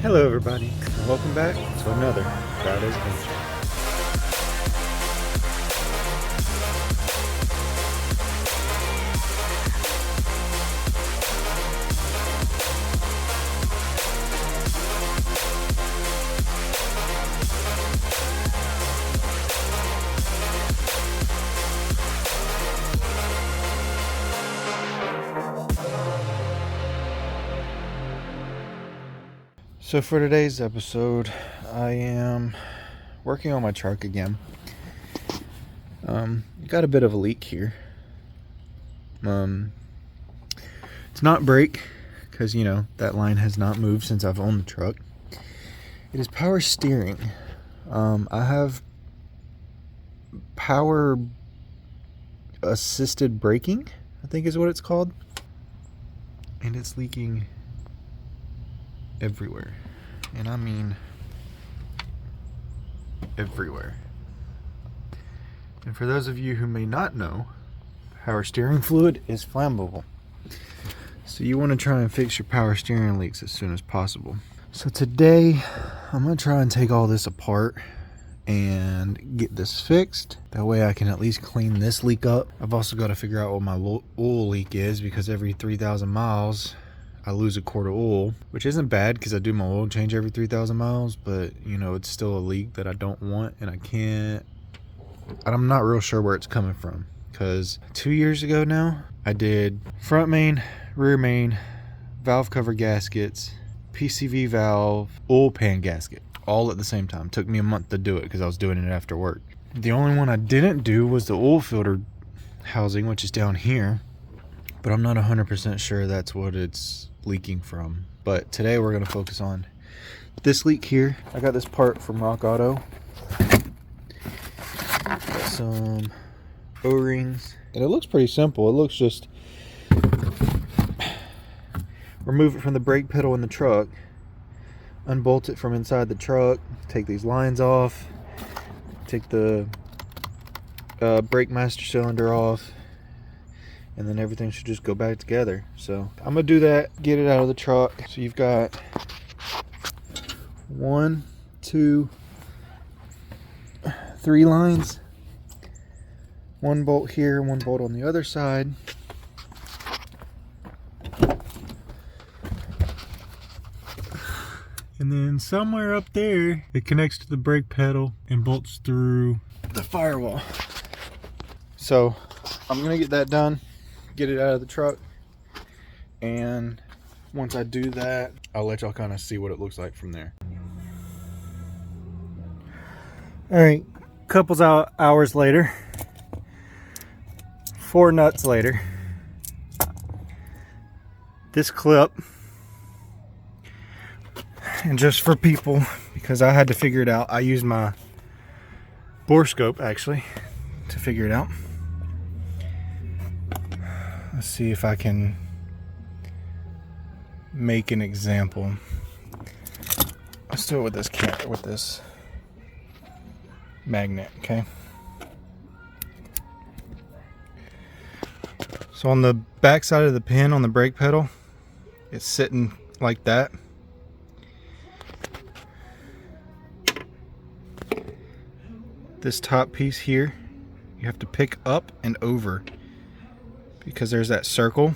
Hello everybody, and welcome back to another Friday's Adventure. So for today's episode, I am working on my truck again. Got a bit of a leak here. It's not brake, because that line has not moved since I've owned the truck. It is power steering. I have power assisted braking, I think is what it's called, and it's leaking everywhere. And I mean everywhere. And for those of you who may not know, power steering fluid is flammable. So you want to try and fix your power steering leaks as soon as possible. So today, I'm going to try and take all this apart and get this fixed. That way I can at least clean this leak up. I've also got to figure out what my oil leak is, because every 3,000 miles, I lose a quart of oil, which isn't bad because I do my oil change every 3,000 miles, but it's still a leak that I don't want, and I'm not real sure where it's coming from, because 2 years ago now, I did front main, rear main, valve cover gaskets, PCV valve, oil pan gasket, all at the same time. Took me a month to do it because I was doing it after work. The only one I didn't do was the oil filter housing, which is down here, but I'm not 100% sure that's what it's leaking from. But today we're going to focus on this leak here. I got this part from Rock Auto. Got some O-rings, and it looks pretty simple. It looks just remove it from the brake pedal in the truck, unbolt it from inside the truck, take these lines off, take the brake master cylinder off, and then everything should just go back together. So I'm gonna do that, get it out of the truck. So you've got 1, 2, 3 lines, 1 bolt here, 1 bolt on the other side. And then somewhere up there, it connects to the brake pedal and bolts through the firewall. So I'm gonna get that done, get it out of the truck, and once I do that, I'll let y'all kind of see what it looks like from there. All right, couple hours later, 4 nuts later, this clip, and just for people, because I had to figure it out, I used my borescope actually to figure it out. Let's see if I can make an example. Let's do it with this magnet, okay? So on the back side of the pin on the brake pedal, it's sitting like that. This top piece here, you have to pick up and over, because there's that circle.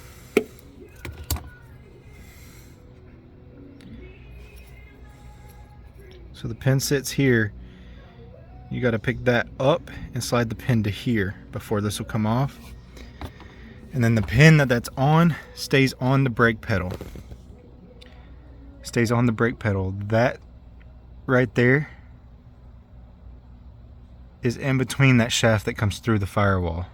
So the pin sits here. You got to pick that up and slide the pin to here before this will come off. And then the pin that's on stays on the brake pedal. Stays on the brake pedal. That right there is in between that shaft that comes through the firewall.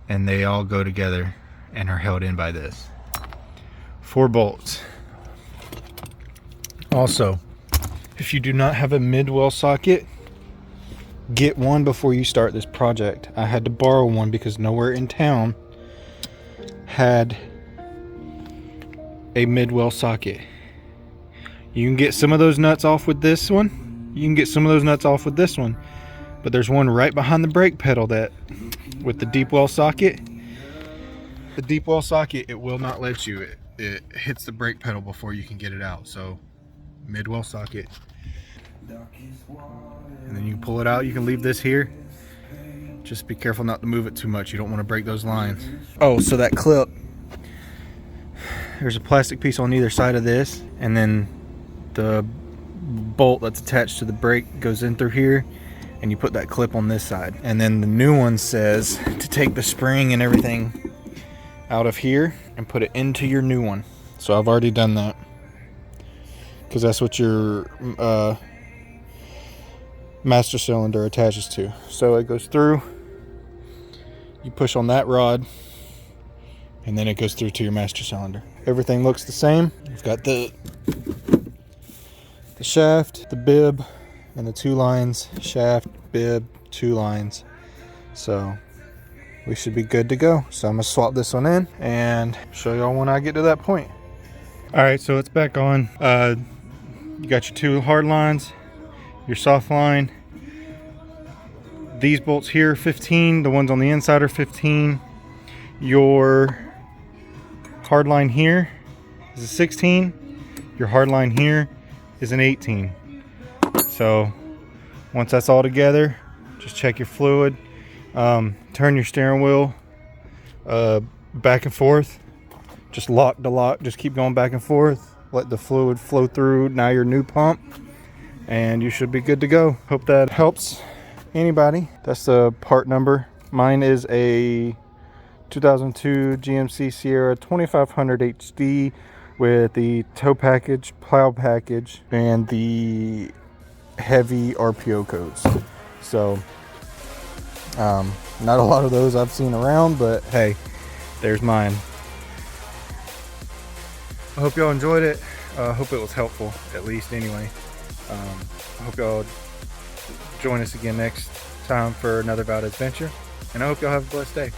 And they all go together and are held in by this. 4 bolts. Also, if you do not have a mid-well socket, get one before you start this project. I had to borrow one because nowhere in town had a mid-well socket. You can get some of those nuts off with this one. You can get some of those nuts off with this one. But there's one right behind the brake pedal that, with the deep well socket, it will not let you. It hits the brake pedal before you can get it out. So mid-well socket. And then you can pull it out. You can leave this here. Just be careful not to move it too much. You don't want to break those lines. Oh, so that clip, there's a plastic piece on either side of this, and then the bolt that's attached to the brake goes in through here, and you put that clip on this side. And then the new one says to take the spring and everything out of here and put it into your new one. So I've already done that, because that's what your master cylinder attaches to. So it goes through, you push on that rod, and then it goes through to your master cylinder. Everything looks the same. You've got the shaft, the bib, and the 2 lines. Shaft, bib, 2 lines. So we should be good to go. So I'm gonna swap this one in and show y'all when I get to that point. All right, so it's back on. You got your 2 hard lines, your soft line. These bolts here, 15. The ones on the inside are 15. Your hard line here is a 16. Your hard line here is an 18. So once that's all together, just check your fluid. Turn your steering wheel back and forth. Just lock to lock. Just keep going back and forth. Let the fluid flow through now your new pump, and you should be good to go. Hope that helps anybody. That's the part number. Mine is a 2002 GMC Sierra 2500 HD with the tow package, plow package, and the heavy RPO codes. So not a lot of those I've seen around, but hey, there's mine. I hope y'all enjoyed it. I hope it was helpful, at least anyway. I hope y'all join us again next time for another About Adventure, and I hope y'all have a blessed day.